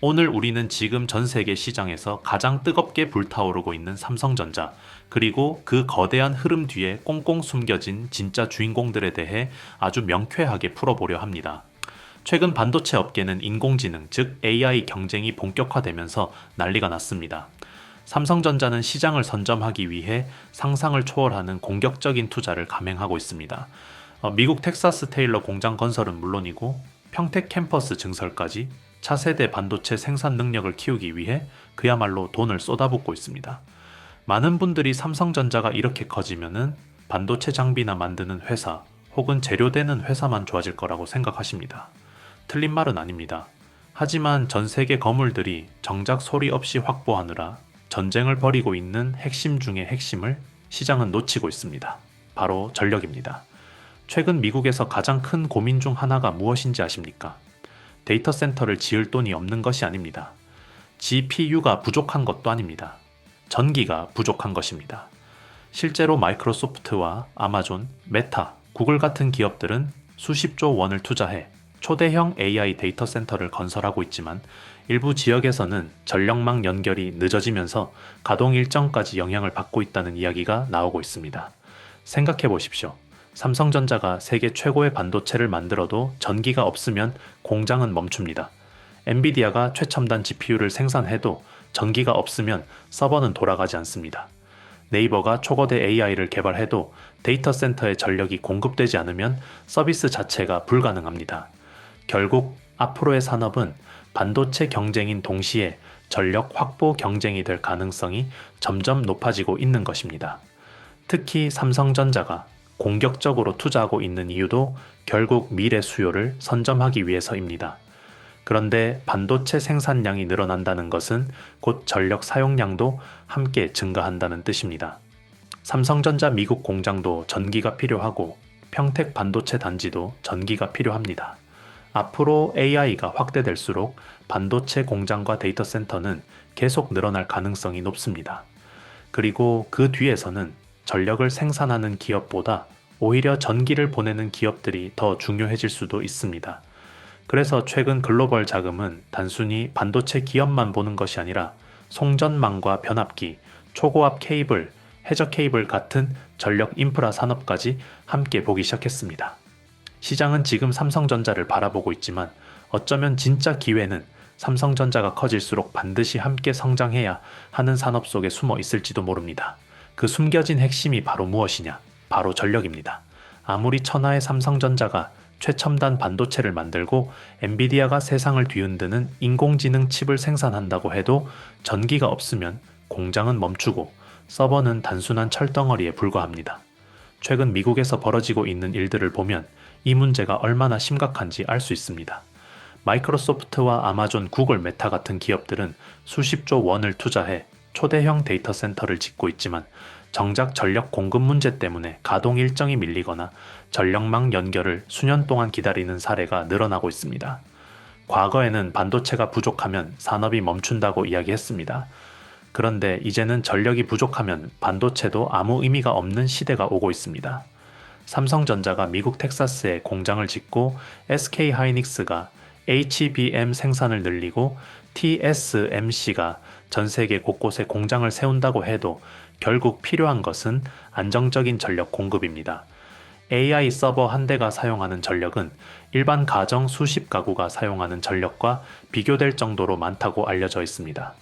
오늘 우리는 지금 전 세계 시장에서 가장 뜨겁게 불타오르고 있는 삼성전자, 그리고 그 거대한 흐름 뒤에 꽁꽁 숨겨진 진짜 주인공들에 대해 아주 명쾌하게 풀어보려 합니다. 최근 반도체 업계는 인공지능, 즉 AI 경쟁이 본격화되면서 난리가 났습니다. 삼성전자는 시장을 선점하기 위해 상상을 초월하는 공격적인 투자를 감행하고 있습니다. 미국 텍사스 테일러 공장 건설은 물론이고 평택 캠퍼스 증설까지 차세대 반도체 생산 능력을 키우기 위해 그야말로 돈을 쏟아붓고 있습니다. 많은 분들이 삼성전자가 이렇게 커지면은 반도체 장비나 만드는 회사 혹은 재료되는 회사만 좋아질 거라고 생각하십니다. 틀린 말은 아닙니다. 하지만 전 세계 거물들이 정작 소리 없이 확보하느라 전쟁을 벌이고 있는 핵심 중의 핵심을 시장은 놓치고 있습니다. 바로 전력입니다. 최근 미국에서 가장 큰 고민 중 하나가 무엇인지 아십니까? 데이터 센터를 지을 돈이 없는 것이 아닙니다. GPU가 부족한 것도 아닙니다. 전기가 부족한 것입니다. 실제로 마이크로소프트와 아마존, 메타, 구글 같은 기업들은 수십조 원을 투자해 초대형 AI 데이터 센터를 건설하고 있지만 일부 지역에서는 전력망 연결이 늦어지면서 가동 일정까지 영향을 받고 있다는 이야기가 나오고 있습니다. 생각해 보십시오. 삼성전자가 세계 최고의 반도체를 만들어도 전기가 없으면 공장은 멈춥니다. 엔비디아가 최첨단 GPU를 생산해도 전기가 없으면 서버는 돌아가지 않습니다. 네이버가 초거대 AI를 개발해도 데이터 센터에 전력이 공급되지 않으면 서비스 자체가 불가능합니다. 결국 앞으로의 산업은 반도체 경쟁인 동시에 전력 확보 경쟁이 될 가능성이 점점 높아지고 있는 것입니다. 특히 삼성전자가 공격적으로 투자하고 있는 이유도 결국 미래 수요를 선점하기 위해서입니다. 그런데 반도체 생산량이 늘어난다는 것은 곧 전력 사용량도 함께 증가한다는 뜻입니다. 삼성전자 미국 공장도 전기가 필요하고 평택 반도체 단지도 전기가 필요합니다. 앞으로 AI가 확대될수록 반도체 공장과 데이터 센터는 계속 늘어날 가능성이 높습니다. 그리고 그 뒤에서는 전력을 생산하는 기업보다 오히려 전기를 보내는 기업들이 더 중요해질 수도 있습니다. 그래서 최근 글로벌 자금은 단순히 반도체 기업만 보는 것이 아니라 송전망과 변압기, 초고압 케이블, 해저 케이블 같은 전력 인프라 산업까지 함께 보기 시작했습니다. 시장은 지금 삼성전자를 바라보고 있지만 어쩌면 진짜 기회는 삼성전자가 커질수록 반드시 함께 성장해야 하는 산업 속에 숨어 있을지도 모릅니다. 그 숨겨진 핵심이 바로 무엇이냐? 바로 전력입니다. 아무리 천하의 삼성전자가 최첨단 반도체를 만들고 엔비디아가 세상을 뒤흔드는 인공지능 칩을 생산한다고 해도 전기가 없으면 공장은 멈추고 서버는 단순한 철덩어리에 불과합니다. 최근 미국에서 벌어지고 있는 일들을 보면 이 문제가 얼마나 심각한지 알 수 있습니다. 마이크로소프트와 아마존, 구글, 메타 같은 기업들은 수십조 원을 투자해 초대형 데이터 센터를 짓고 있지만 정작 전력 공급 문제 때문에 가동 일정이 밀리거나 전력망 연결을 수년 동안 기다리는 사례가 늘어나고 있습니다. 과거에는 반도체가 부족하면 산업이 멈춘다고 이야기했습니다. 그런데 이제는 전력이 부족하면 반도체도 아무 의미가 없는 시대가 오고 있습니다. 삼성전자가 미국 텍사스에 공장을 짓고 SK하이닉스가 HBM 생산을 늘리고 TSMC가 전 세계 곳곳에 공장을 세운다고 해도 결국 필요한 것은 안정적인 전력 공급입니다. AI 서버 한 대가 사용하는 전력은 일반 가정 수십 가구가 사용하는 전력과 비교될 정도로 많다고 알려져 있습니다.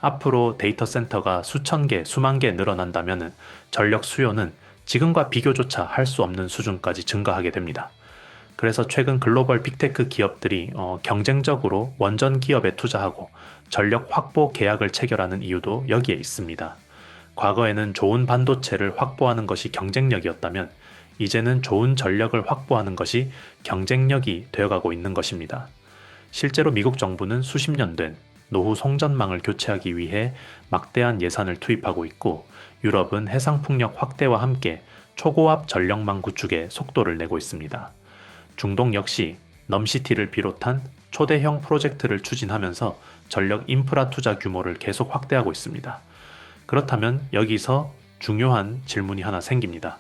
앞으로 데이터 센터가 수천 개, 수만 개 늘어난다면 전력 수요는 지금과 비교조차 할 수 없는 수준까지 증가하게 됩니다. 그래서 최근 글로벌 빅테크 기업들이 경쟁적으로 원전 기업에 투자하고 전력 확보 계약을 체결하는 이유도 여기에 있습니다. 과거에는 좋은 반도체를 확보하는 것이 경쟁력이었다면 이제는 좋은 전력을 확보하는 것이 경쟁력이 되어가고 있는 것입니다. 실제로 미국 정부는 수십 년 된 노후 송전망을 교체하기 위해 막대한 예산을 투입하고 있고 유럽은 해상풍력 확대와 함께 초고압 전력망 구축에 속도를 내고 있습니다. 중동 역시 넘시티를 비롯한 초대형 프로젝트를 추진하면서 전력 인프라 투자 규모를 계속 확대하고 있습니다. 그렇다면 여기서 중요한 질문이 하나 생깁니다.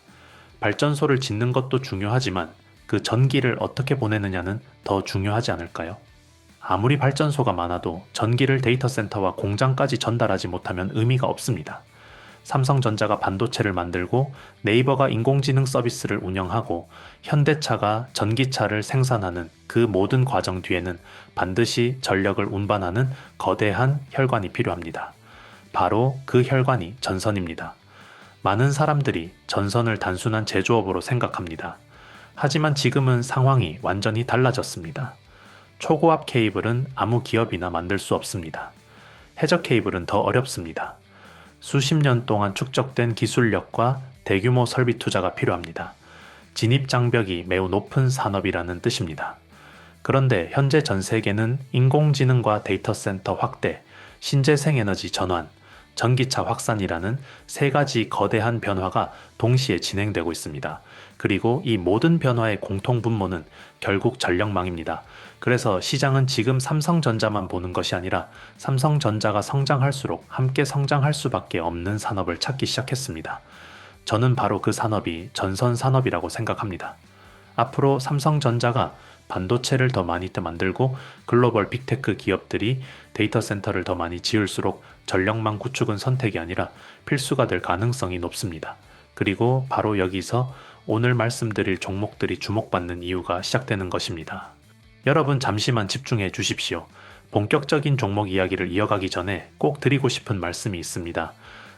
발전소를 짓는 것도 중요하지만 그 전기를 어떻게 보내느냐는 더 중요하지 않을까요? 아무리 발전소가 많아도 전기를 데이터 센터와 공장까지 전달하지 못하면 의미가 없습니다. 삼성전자가 반도체를 만들고 네이버가 인공지능 서비스를 운영하고 현대차가 전기차를 생산하는 그 모든 과정 뒤에는 반드시 전력을 운반하는 거대한 혈관이 필요합니다. 바로 그 혈관이 전선입니다. 많은 사람들이 전선을 단순한 제조업으로 생각합니다. 하지만 지금은 상황이 완전히 달라졌습니다. 초고압 케이블은 아무 기업이나 만들 수 없습니다. 해저 케이블은 더 어렵습니다. 수십 년 동안 축적된 기술력과 대규모 설비 투자가 필요합니다. 진입 장벽이 매우 높은 산업이라는 뜻입니다. 그런데 현재 전 세계는 인공지능과 데이터 센터 확대, 신재생 에너지 전환, 전기차 확산이라는 세 가지 거대한 변화가 동시에 진행되고 있습니다. 그리고 이 모든 변화의 공통 분모는 결국 전력망입니다. 그래서 시장은 지금 삼성전자만 보는 것이 아니라 삼성전자가 성장할수록 함께 성장할 수밖에 없는 산업을 찾기 시작했습니다. 저는 바로 그 산업이 전선 산업이라고 생각합니다. 앞으로 삼성전자가 반도체를 더 많이 만들고 글로벌 빅테크 기업들이 데이터 센터를 더 많이 지을수록 전력망 구축은 선택이 아니라 필수가 될 가능성이 높습니다. 그리고 바로 여기서 오늘 말씀드릴 종목들이 주목받는 이유가 시작되는 것입니다. 여러분 잠시만 집중해 주십시오. 본격적인 종목 이야기를 이어가기 전에 꼭 드리고 싶은 말씀이 있습니다.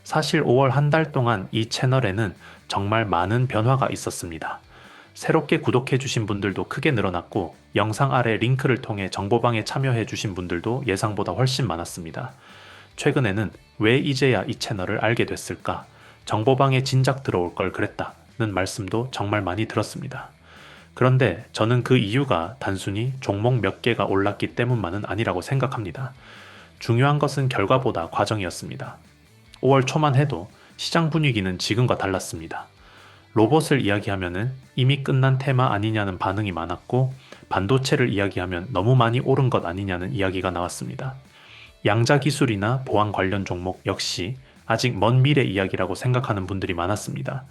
사실 5월 한 달 동안 이 채널에는 정말 많은 변화가 있었습니다. 새롭게 구독해 주신 분들도 크게 늘어났고 영상 아래 링크를 통해 정보방에 참여해 주신 분들도 예상보다 훨씬 많았습니다. 최근에는 왜 이제야 이 채널을 알게 됐을까? 정보방에 진작 들어올 걸 그랬다는 말씀도 정말 많이 들었습니다. 그런데 저는 그 이유가 단순히 종목 몇 개가 올랐기 때문만은 아니라고 생각합니다. 중요한 것은 결과보다 과정이었습니다. 5월 초만 해도 시장 분위기는 지금과 달랐습니다. 로봇을 이야기하면은 이미 끝난 테마 아니냐는 반응이 많았고 반도체를 이야기하면 너무 많이 오른 것 아니냐는 이야기가 나왔습니다. 양자 기술이나 보안 관련 종목 역시 아직 먼 미래 이야기라고 생각하는 분들이 많았습니다.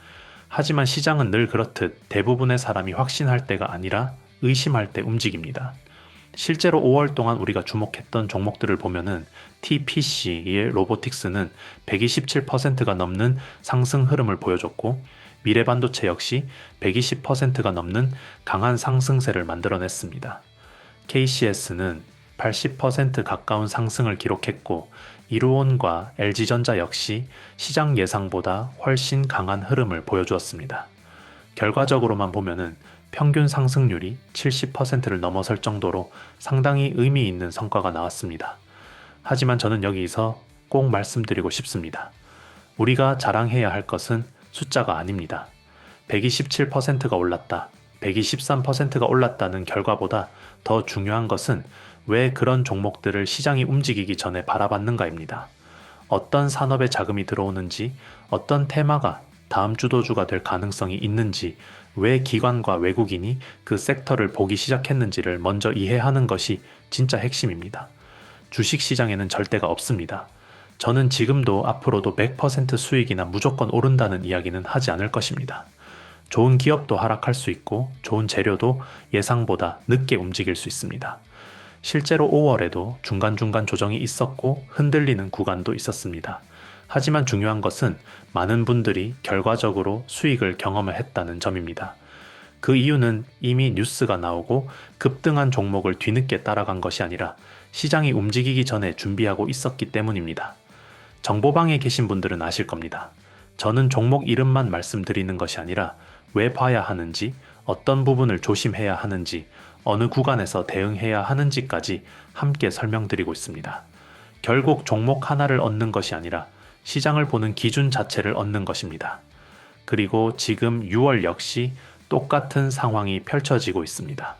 하지만 시장은 늘 그렇듯 대부분의 사람이 확신할 때가 아니라 의심할 때 움직입니다. 실제로 5월 동안 우리가 주목했던 종목들을 보면은 TPC의 로보틱스는 127%가 넘는 상승 흐름을 보여줬고 미래반도체 역시 120%가 넘는 강한 상승세를 만들어냈습니다. KCS는 80% 가까운 상승을 기록했고 이루온과 LG전자 역시 시장 예상보다 훨씬 강한 흐름을 보여주었습니다. 결과적으로만 보면은 평균 상승률이 70%를 넘어설 정도로 상당히 의미 있는 성과가 나왔습니다. 하지만 저는 여기서 꼭 말씀드리고 싶습니다. 우리가 자랑해야 할 것은 숫자가 아닙니다. 127%가 올랐다, 123%가 올랐다는 결과보다 더 중요한 것은 왜 그런 종목들을 시장이 움직이기 전에 바라봤는가입니다. 어떤 산업에 자금이 들어오는지, 어떤 테마가 다음 주도주가 될 가능성이 있는지, 왜 기관과 외국인이 그 섹터를 보기 시작했는지를 먼저 이해하는 것이 진짜 핵심입니다. 주식시장에는 절대가 없습니다. 저는 지금도 앞으로도 100% 수익이나 무조건 오른다는 이야기는 하지 않을 것입니다. 좋은 기업도 하락할 수 있고 좋은 재료도 예상보다 늦게 움직일 수 있습니다. 실제로 5월에도 중간중간 조정이 있었고 흔들리는 구간도 있었습니다. 하지만 중요한 것은 많은 분들이 결과적으로 수익을 경험했다는 점입니다. 그 이유는 이미 뉴스가 나오고 급등한 종목을 뒤늦게 따라간 것이 아니라 시장이 움직이기 전에 준비하고 있었기 때문입니다. 정보방에 계신 분들은 아실 겁니다. 저는 종목 이름만 말씀드리는 것이 아니라 왜 봐야 하는지, 어떤 부분을 조심해야 하는지, 어느 구간에서 대응해야 하는지까지 함께 설명드리고 있습니다. 결국 종목 하나를 얻는 것이 아니라 시장을 보는 기준 자체를 얻는 것입니다. 그리고 지금 6월 역시 똑같은 상황이 펼쳐지고 있습니다.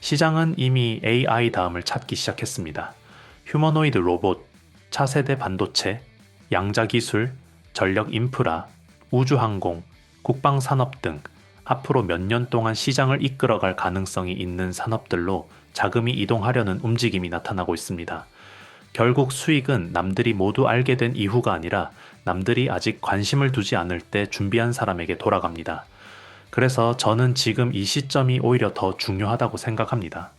시장은 이미 AI 다음을 찾기 시작했습니다. 휴머노이드 로봇, 차세대 반도체, 양자기술, 전력 인프라, 우주항공, 국방산업 등 앞으로 몇 년 동안 시장을 이끌어갈 가능성이 있는 산업들로 자금이 이동하려는 움직임이 나타나고 있습니다. 결국 수익은 남들이 모두 알게 된 이후가 아니라 남들이 아직 관심을 두지 않을 때 준비한 사람에게 돌아갑니다. 그래서 저는 지금 이 시점이 오히려 더 중요하다고 생각합니다.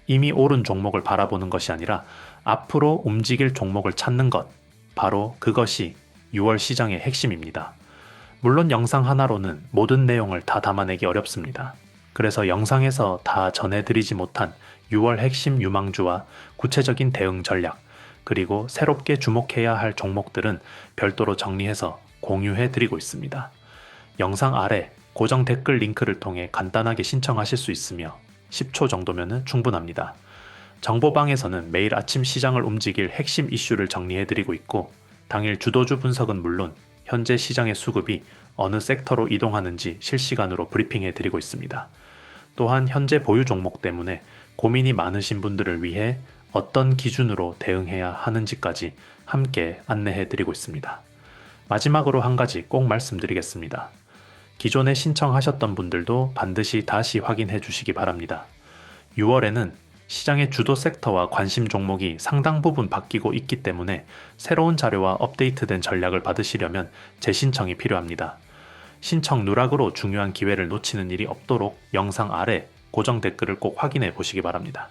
이미 오른 종목을 바라보는 것이 아니라 앞으로 움직일 종목을 찾는 것, 바로 그것이 6월 시장의 핵심입니다. 물론 영상 하나로는 모든 내용을 다 담아내기 어렵습니다. 그래서 영상에서 다 전해드리지 못한 6월 핵심 유망주와 구체적인 대응 전략, 그리고 새롭게 주목해야 할 종목들은 별도로 정리해서 공유해드리고 있습니다. 영상 아래 고정 댓글 링크를 통해 간단하게 신청하실 수 있으며 10초 정도면 충분합니다. 정보방에서는 매일 아침 시장을 움직일 핵심 이슈를 정리해드리고 있고 당일 주도주 분석은 물론 현재 시장의 수급이 어느 섹터로 이동하는지 실시간으로 브리핑해드리고 있습니다. 또한 현재 보유 종목 때문에 고민이 많으신 분들을 위해 어떤 기준으로 대응해야 하는지까지 함께 안내해드리고 있습니다. 마지막으로 한 가지 꼭 말씀드리겠습니다. 기존에 신청하셨던 분들도 반드시 다시 확인해 주시기 바랍니다. 6월에는 시장의 주도 섹터와 관심 종목이 상당 부분 바뀌고 있기 때문에 새로운 자료와 업데이트된 전략을 받으시려면 재신청이 필요합니다. 신청 누락으로 중요한 기회를 놓치는 일이 없도록 영상 아래 고정 댓글을 꼭 확인해 보시기 바랍니다.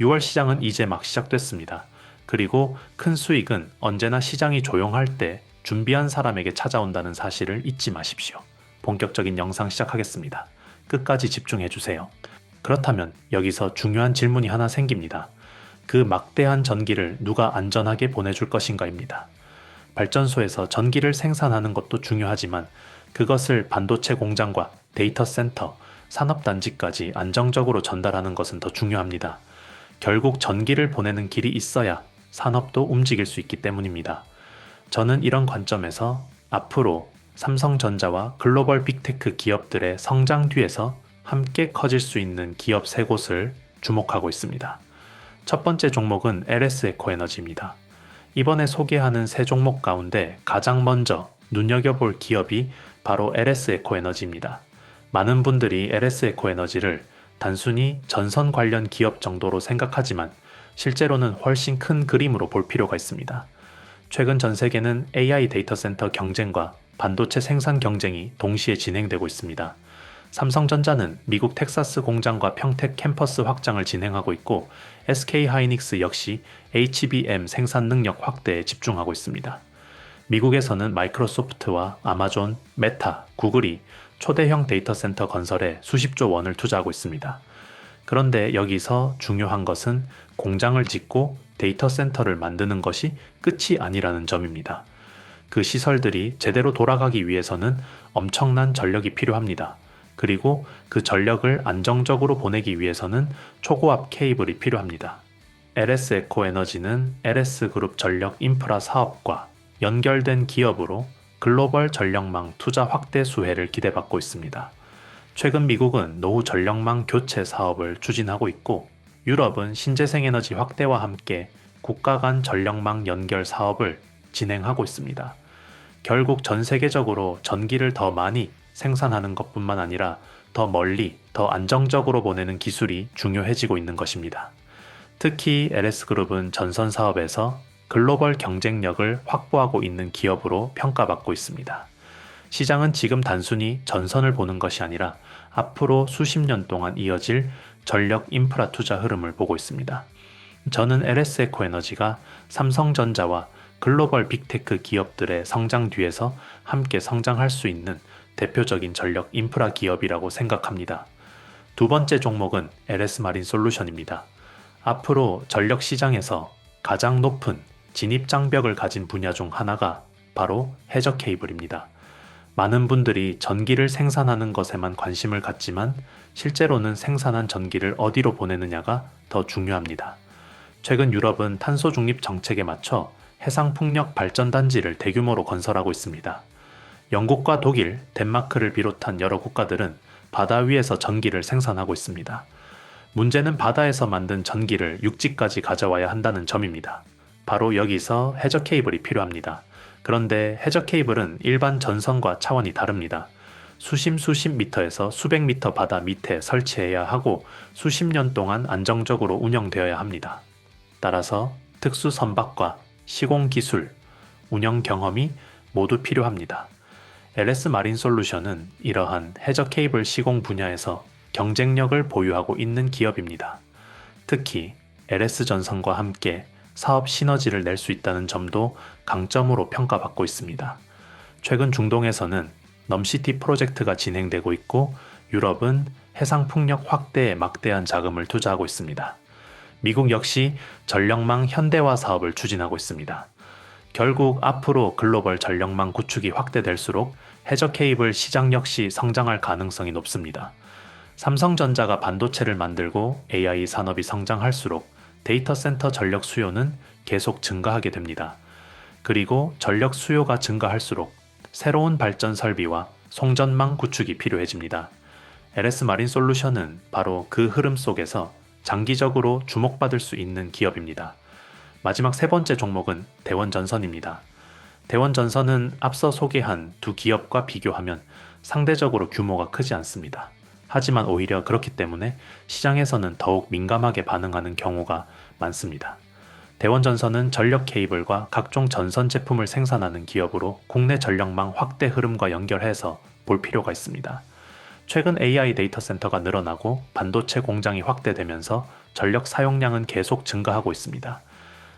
6월 시장은 이제 막 시작됐습니다. 그리고 큰 수익은 언제나 시장이 조용할 때 준비한 사람에게 찾아온다는 사실을 잊지 마십시오. 본격적인 영상 시작하겠습니다. 끝까지 집중해 주세요. 그렇다면 여기서 중요한 질문이 하나 생깁니다. 그 막대한 전기를 누가 안전하게 보내줄 것인가입니다. 발전소에서 전기를 생산하는 것도 중요하지만 그것을 반도체 공장과 데이터 센터, 산업단지까지 안정적으로 전달하는 것은 더 중요합니다. 결국 전기를 보내는 길이 있어야 산업도 움직일 수 있기 때문입니다. 저는 이런 관점에서 앞으로 삼성전자와 글로벌 빅테크 기업들의 성장 뒤에서 함께 커질 수 있는 기업 세 곳을 주목하고 있습니다. 첫 번째 종목은 LS에코에너지입니다. 이번에 소개하는 세 종목 가운데 가장 먼저 눈여겨볼 기업이 바로 LS에코에너지입니다. 많은 분들이 LS에코에너지를 단순히 전선 관련 기업 정도로 생각하지만 실제로는 훨씬 큰 그림으로 볼 필요가 있습니다. 최근 전 세계는 AI 데이터 센터 경쟁과 반도체 생산 경쟁이 동시에 진행되고 있습니다. 삼성전자는 미국 텍사스 공장과 평택 캠퍼스 확장을 진행하고 있고 SK하이닉스 역시 HBM 생산 능력 확대에 집중하고 있습니다. 미국에서는 마이크로소프트와 아마존, 메타, 구글이 초대형 데이터 센터 건설에 수십조 원을 투자하고 있습니다. 그런데 여기서 중요한 것은 공장을 짓고 데이터 센터를 만드는 것이 끝이 아니라는 점입니다. 그 시설들이 제대로 돌아가기 위해서는 엄청난 전력이 필요합니다. 그리고 그 전력을 안정적으로 보내기 위해서는 초고압 케이블이 필요합니다. LS에코에너지는 LS그룹 전력 인프라 사업과 연결된 기업으로 글로벌 전력망 투자 확대 수혜를 기대받고 있습니다. 최근 미국은 노후 전력망 교체 사업을 추진하고 있고 유럽은 신재생에너지 확대와 함께 국가 간 전력망 연결 사업을 진행하고 있습니다. 결국 전 세계적으로 전기를 더 많이 생산하는 것뿐만 아니라 더 멀리, 더 안정적으로 보내는 기술이 중요해지고 있는 것입니다. 특히 LS그룹은 전선 사업에서 글로벌 경쟁력을 확보하고 있는 기업으로 평가받고 있습니다. 시장은 지금 단순히 전선을 보는 것이 아니라 앞으로 수십 년 동안 이어질 전력 인프라 투자 흐름을 보고 있습니다. 저는 LS에코에너지가 삼성전자와 글로벌 빅테크 기업들의 성장 뒤에서 함께 성장할 수 있는 대표적인 전력 인프라 기업이라고 생각합니다. 두 번째 종목은 LS마린솔루션입니다. 앞으로 전력 시장에서 가장 높은 진입 장벽을 가진 분야 중 하나가 바로 해저 케이블입니다. 많은 분들이 전기를 생산하는 것에만 관심을 갖지만 실제로는 생산한 전기를 어디로 보내느냐가 더 중요합니다. 최근 유럽은 탄소 중립 정책에 맞춰 해상풍력 발전단지를 대규모로 건설하고 있습니다. 영국과 독일, 덴마크를 비롯한 여러 국가들은 바다 위에서 전기를 생산하고 있습니다. 문제는 바다에서 만든 전기를 육지까지 가져와야 한다는 점입니다. 바로 여기서 해저 케이블이 필요합니다. 그런데 해저 케이블은 일반 전선과 차원이 다릅니다. 수십 미터에서 수백 미터 바다 밑에 설치해야 하고 수십 년 동안 안정적으로 운영되어야 합니다. 따라서 특수 선박과 시공 기술, 운영 경험이 모두 필요합니다. LS마린솔루션은 이러한 해저 케이블 시공 분야에서 경쟁력을 보유하고 있는 기업입니다. 특히 LS전선과 함께 사업 시너지를 낼 수 있다는 점도 강점으로 평가받고 있습니다. 최근 중동에서는 넘시티 프로젝트가 진행되고 있고 유럽은 해상풍력 확대에 막대한 자금을 투자하고 있습니다. 미국 역시 전력망 현대화 사업을 추진하고 있습니다. 결국 앞으로 글로벌 전력망 구축이 확대될수록 해저 케이블 시장 역시 성장할 가능성이 높습니다. 삼성전자가 반도체를 만들고 AI 산업이 성장할수록 데이터 센터 전력 수요는 계속 증가하게 됩니다. 그리고 전력 수요가 증가할수록 새로운 발전 설비와 송전망 구축이 필요해집니다. LS 마린 솔루션은 바로 그 흐름 속에서 장기적으로 주목받을 수 있는 기업입니다. 마지막 세 번째 종목은 대원전선입니다. 대원전선은 앞서 소개한 두 기업과 비교하면 상대적으로 규모가 크지 않습니다. 하지만 오히려 그렇기 때문에 시장에서는 더욱 민감하게 반응하는 경우가 많습니다. 대원전선은 전력 케이블과 각종 전선 제품을 생산하는 기업으로 국내 전력망 확대 흐름과 연결해서 볼 필요가 있습니다. 최근 AI 데이터 센터가 늘어나고 반도체 공장이 확대되면서 전력 사용량은 계속 증가하고 있습니다.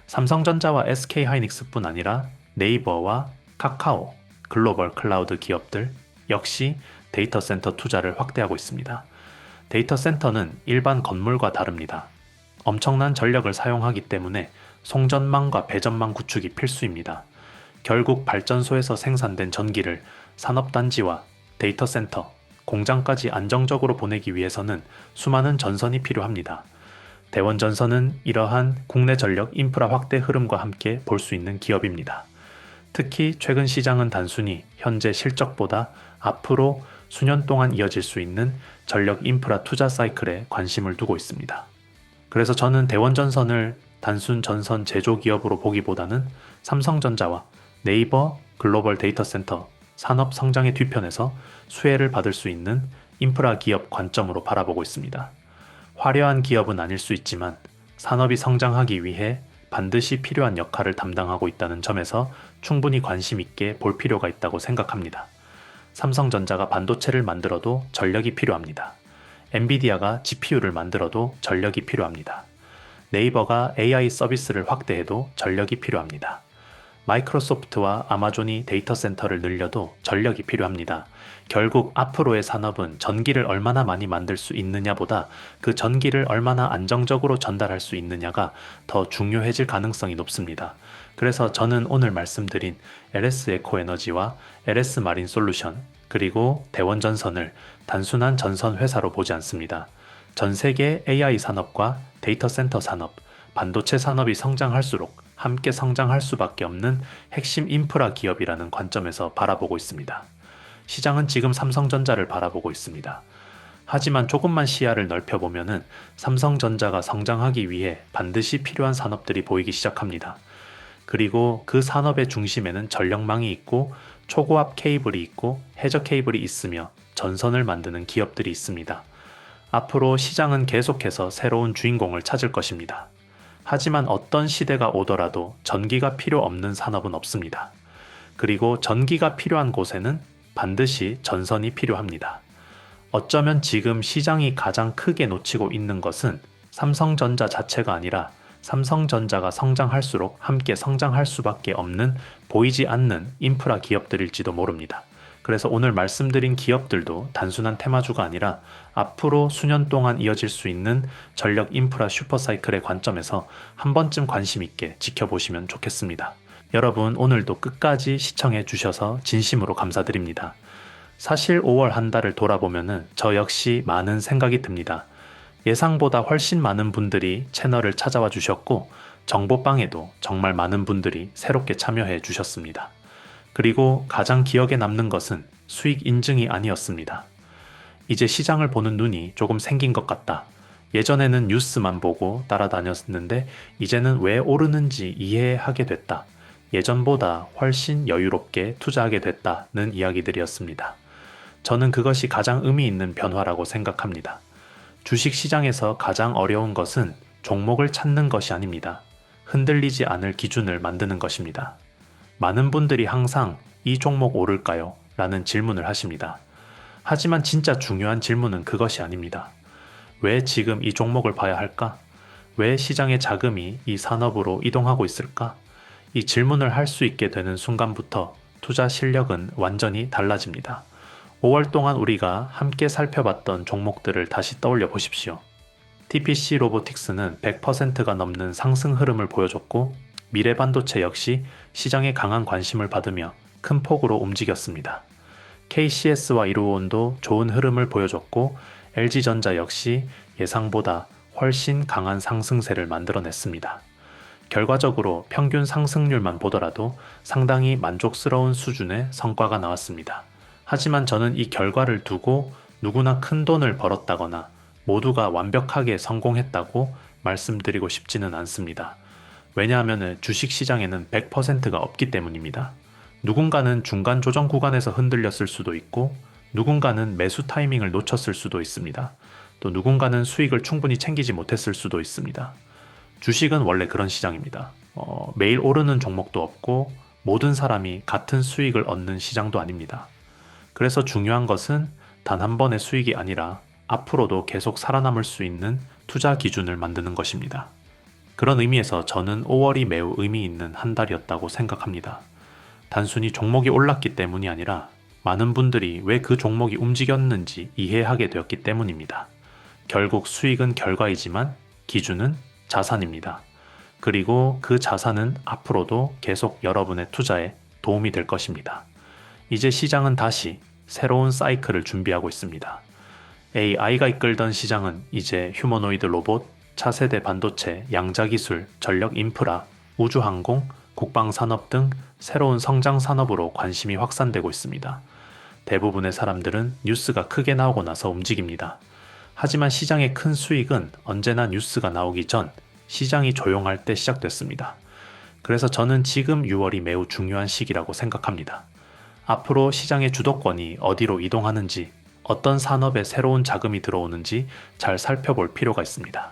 삼성전자와 SK하이닉스뿐 아니라 네이버와 카카오, 글로벌 클라우드 기업들 역시 데이터 센터 투자를 확대하고 있습니다. 데이터 센터는 일반 건물과 다릅니다. 엄청난 전력을 사용하기 때문에 송전망과 배전망 구축이 필수입니다. 결국 발전소에서 생산된 전기를 산업단지와 데이터 센터, 공장까지 안정적으로 보내기 위해서는 수많은 전선이 필요합니다. 대원전선은 이러한 국내 전력 인프라 확대 흐름과 함께 볼 수 있는 기업입니다. 특히 최근 시장은 단순히 현재 실적보다 앞으로 수년 동안 이어질 수 있는 전력 인프라 투자 사이클에 관심을 두고 있습니다. 그래서 저는 대원전선을 단순 전선 제조 기업으로 보기보다는 삼성전자와 네이버 글로벌 데이터 센터 산업 성장의 뒤편에서 수혜를 받을 수 있는 인프라 기업 관점으로 바라보고 있습니다. 화려한 기업은 아닐 수 있지만 산업이 성장하기 위해 반드시 필요한 역할을 담당하고 있다는 점에서 충분히 관심 있게 볼 필요가 있다고 생각합니다. 삼성전자가 반도체를 만들어도 전력이 필요합니다. 엔비디아가 GPU를 만들어도 전력이 필요합니다. 네이버가 AI 서비스를 확대해도 전력이 필요합니다. 마이크로소프트와 아마존이 데이터 센터를 늘려도 전력이 필요합니다. 결국 앞으로의 산업은 전기를 얼마나 많이 만들 수 있느냐보다 그 전기를 얼마나 안정적으로 전달할 수 있느냐가 더 중요해질 가능성이 높습니다. 그래서 저는 오늘 말씀드린 LS 에코에너지와 LS 마린 솔루션 그리고 대원전선을 단순한 전선 회사로 보지 않습니다. 전 세계 AI 산업과 데이터 센터 산업, 반도체 산업이 성장할수록 함께 성장할 수밖에 없는 핵심 인프라 기업이라는 관점에서 바라보고 있습니다. 시장은 지금 삼성전자를 바라보고 있습니다. 하지만 조금만 시야를 넓혀보면은 삼성전자가 성장하기 위해 반드시 필요한 산업들이 보이기 시작합니다. 그리고 그 산업의 중심에는 전력망이 있고 초고압 케이블이 있고 해저 케이블이 있으며 전선을 만드는 기업들이 있습니다. 앞으로 시장은 계속해서 새로운 주인공을 찾을 것입니다. 하지만 어떤 시대가 오더라도 전기가 필요 없는 산업은 없습니다. 그리고 전기가 필요한 곳에는 반드시 전선이 필요합니다. 어쩌면 지금 시장이 가장 크게 놓치고 있는 것은 삼성전자 자체가 아니라 삼성전자가 성장할수록 함께 성장할 수밖에 없는 보이지 않는 인프라 기업들일지도 모릅니다. 그래서 오늘 말씀드린 기업들도 단순한 테마주가 아니라 앞으로 수년 동안 이어질 수 있는 전력 인프라 슈퍼사이클의 관점에서 한 번쯤 관심 있게 지켜보시면 좋겠습니다. 여러분 오늘도 끝까지 시청해 주셔서 진심으로 감사드립니다. 사실 5월 한 달을 돌아보면은 저 역시 많은 생각이 듭니다. 예상보다 훨씬 많은 분들이 채널을 찾아와 주셨고 정보방에도 정말 많은 분들이 새롭게 참여해 주셨습니다. 그리고 가장 기억에 남는 것은 수익 인증이 아니었습니다. 이제 시장을 보는 눈이 조금 생긴 것 같다. 예전에는 뉴스만 보고 따라다녔는데 이제는 왜 오르는지 이해하게 됐다. 예전보다 훨씬 여유롭게 투자하게 됐다는 이야기들이었습니다. 저는 그것이 가장 의미 있는 변화라고 생각합니다. 주식 시장에서 가장 어려운 것은 종목을 찾는 것이 아닙니다. 흔들리지 않을 기준을 만드는 것입니다. 많은 분들이 항상 이 종목 오를까요? 라는 질문을 하십니다. 하지만 진짜 중요한 질문은 그것이 아닙니다. 왜 지금 이 종목을 봐야 할까? 왜 시장의 자금이 이 산업으로 이동하고 있을까? 이 질문을 할 수 있게 되는 순간부터 투자 실력은 완전히 달라집니다. 5월 동안 우리가 함께 살펴봤던 종목들을 다시 떠올려 보십시오. TPC 로보틱스는 100%가 넘는 상승 흐름을 보여줬고, 미래반도체 역시 시장의 강한 관심을 받으며 큰 폭으로 움직였습니다. KCS와 이루온도 좋은 흐름을 보여줬고, LG전자 역시 예상보다 훨씬 강한 상승세를 만들어냈습니다. 결과적으로 평균 상승률만 보더라도 상당히 만족스러운 수준의 성과가 나왔습니다. 하지만 저는 이 결과를 두고 누구나 큰 돈을 벌었다거나 모두가 완벽하게 성공했다고 말씀드리고 싶지는 않습니다. 왜냐하면 주식시장에는 100%가 없기 때문입니다. 누군가는 중간 조정 구간에서 흔들렸을 수도 있고, 누군가는 매수 타이밍을 놓쳤을 수도 있습니다. 또 누군가는 수익을 충분히 챙기지 못했을 수도 있습니다. 주식은 원래 그런 시장입니다. 매일 오르는 종목도 없고 모든 사람이 같은 수익을 얻는 시장도 아닙니다. 그래서 중요한 것은 단 한 번의 수익이 아니라 앞으로도 계속 살아남을 수 있는 투자 기준을 만드는 것입니다. 그런 의미에서 저는 5월이 매우 의미 있는 한 달이었다고 생각합니다. 단순히 종목이 올랐기 때문이 아니라 많은 분들이 왜 그 종목이 움직였는지 이해하게 되었기 때문입니다. 결국 수익은 결과이지만 기준은 자산입니다. 그리고 그 자산은 앞으로도 계속 여러분의 투자에 도움이 될 것입니다. 이제 시장은 다시 새로운 사이클을 준비하고 있습니다. AI가 이끌던 시장은 이제 휴머노이드 로봇, 차세대 반도체, 양자기술, 전력 인프라, 우주항공, 국방산업 등 새로운 성장 산업으로 관심이 확산되고 있습니다. 대부분의 사람들은 뉴스가 크게 나오고 나서 움직입니다. 하지만 시장의 큰 수익은 언제나 뉴스가 나오기 전 시장이 조용할 때 시작됐습니다. 그래서 저는 지금 6월이 매우 중요한 시기라고 생각합니다. 앞으로 시장의 주도권이 어디로 이동하는지, 어떤 산업에 새로운 자금이 들어오는지 잘 살펴볼 필요가 있습니다.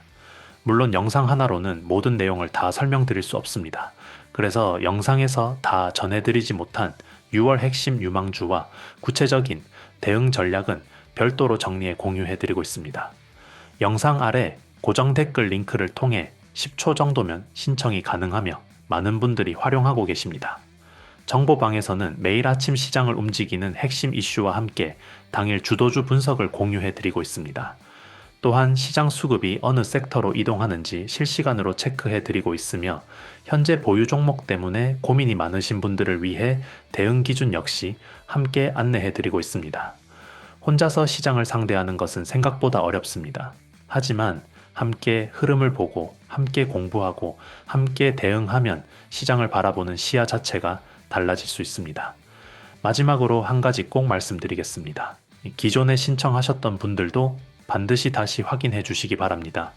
물론 영상 하나로는 모든 내용을 다 설명드릴 수 없습니다. 그래서 영상에서 다 전해드리지 못한 6월 핵심 유망주와 구체적인 대응 전략은 별도로 정리해 공유해드리고 있습니다. 영상 아래 고정 댓글 링크를 통해 10초 정도면 신청이 가능하며 많은 분들이 활용하고 계십니다. 정보방에서는 매일 아침 시장을 움직이는 핵심 이슈와 함께 당일 주도주 분석을 공유해드리고 있습니다. 또한 시장 수급이 어느 섹터로 이동하는지 실시간으로 체크해드리고 있으며 현재 보유 종목 때문에 고민이 많으신 분들을 위해 대응 기준 역시 함께 안내해드리고 있습니다. 혼자서 시장을 상대하는 것은 생각보다 어렵습니다. 하지만 함께 흐름을 보고 함께 공부하고 함께 대응하면 시장을 바라보는 시야 자체가 달라질 수 있습니다. 마지막으로 한 가지 꼭 말씀드리겠습니다. 기존에 신청하셨던 분들도 반드시 다시 확인해 주시기 바랍니다.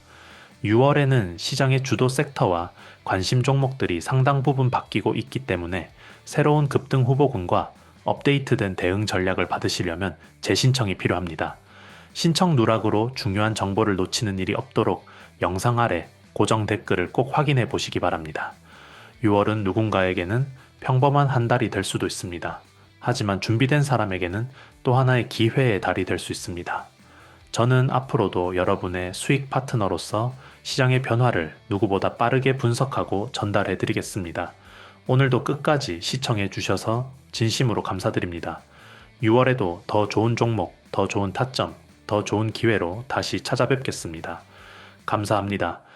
6월에는 시장의 주도 섹터와 관심 종목들이 상당 부분 바뀌고 있기 때문에 새로운 급등 후보군과 업데이트된 대응 전략을 받으시려면 재신청이 필요합니다. 신청 누락으로 중요한 정보를 놓치는 일이 없도록 영상 아래 고정 댓글을 꼭 확인해 보시기 바랍니다. 6월은 누군가에게는 평범한 한 달이 될 수도 있습니다. 하지만 준비된 사람에게는 또 하나의 기회의 달이 될 수 있습니다. 저는 앞으로도 여러분의 수익 파트너로서 시장의 변화를 누구보다 빠르게 분석하고 전달해 드리겠습니다. 오늘도 끝까지 시청해 주셔서 진심으로 감사드립니다. 6월에도 더 좋은 종목, 더 좋은 타점, 더 좋은 기회로 다시 찾아뵙겠습니다. 감사합니다.